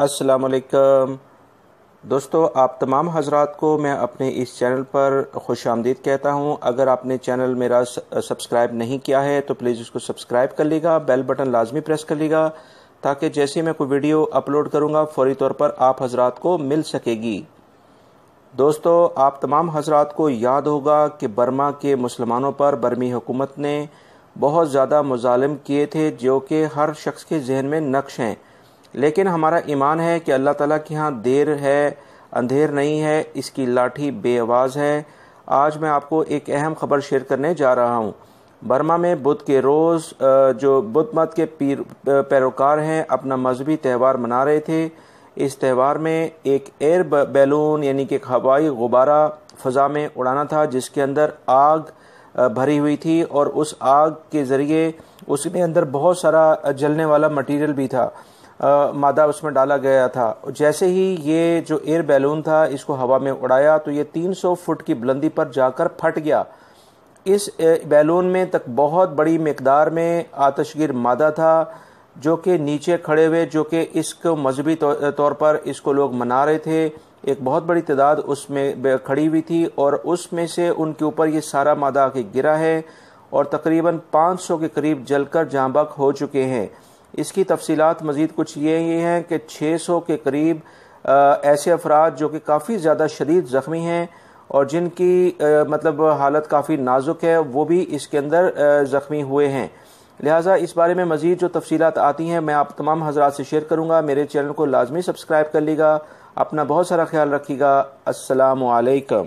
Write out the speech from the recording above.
السلام علیکم دوستو، آپ تمام حضرات کو میں اپنے اس چینل پر خوش آمدید کہتا ہوں۔ اگر آپ نے چینل میرا سبسکرائب نہیں کیا ہے تو پلیز اس کو سبسکرائب کر لیے گا، بیل بٹن لازمی پریس کر لیے گا تاکہ جیسے میں کوئی ویڈیو اپلوڈ کروں گا فوری طور پر آپ حضرات کو مل سکے گی۔ دوستو، آپ تمام حضرات کو یاد ہوگا کہ برما کے مسلمانوں پر برمی حکومت نے بہت زیادہ مظالم کیے تھے جو کہ ہر شخص کے ذہن میں نقش ہیں، لیکن ہمارا ایمان ہے کہ اللہ تعالیٰ کے ہاں دیر ہے اندھیر نہیں ہے، اس کی لاٹھی بے آواز ہے۔ آج میں آپ کو ایک اہم خبر شیئر کرنے جا رہا ہوں۔ برما میں بدھ کے روز جو بدھ مت کے پیروکار ہیں اپنا مذہبی تہوار منا رہے تھے۔ اس تہوار میں ایک ایئر بیلون یعنی کہ ایک ہوائی غبارہ فضا میں اڑانا تھا جس کے اندر آگ بھری ہوئی تھی، اور اس آگ کے ذریعے اس کے اندر بہت سارا جلنے والا مٹیریل بھی تھا، مادہ اس میں ڈالا گیا تھا۔ جیسے ہی یہ جو ایئر بیلون تھا اس کو ہوا میں اڑایا تو یہ 300 فٹ کی بلندی پر جا کر پھٹ گیا۔ اس بیلون میں تک بہت بڑی مقدار میں آتش گیر مادہ تھا جو کہ نیچے کھڑے ہوئے، جو کہ اس کو مذہبی طور پر اس کو لوگ منا رہے تھے، ایک بہت بڑی تعداد اس میں کھڑی ہوئی تھی، اور اس میں سے ان کے اوپر یہ سارا مادہ آ کے گرا ہے اور تقریباً 500 کے قریب جل کر جاں بحق ہو چکے ہیں۔ اس کی تفصیلات مزید کچھ یہ ہیں کہ 600 کے قریب ایسے افراد جو کہ کافی زیادہ شدید زخمی ہیں اور جن کی حالت کافی نازک ہے وہ بھی اس کے اندر زخمی ہوئے ہیں۔ لہٰذا اس بارے میں مزید جو تفصیلات آتی ہیں میں آپ تمام حضرات سے شیئر کروں گا۔ میرے چینل کو لازمی سبسکرائب کر لیے گا، اپنا بہت سارا خیال رکھیے گا۔ السلام علیکم۔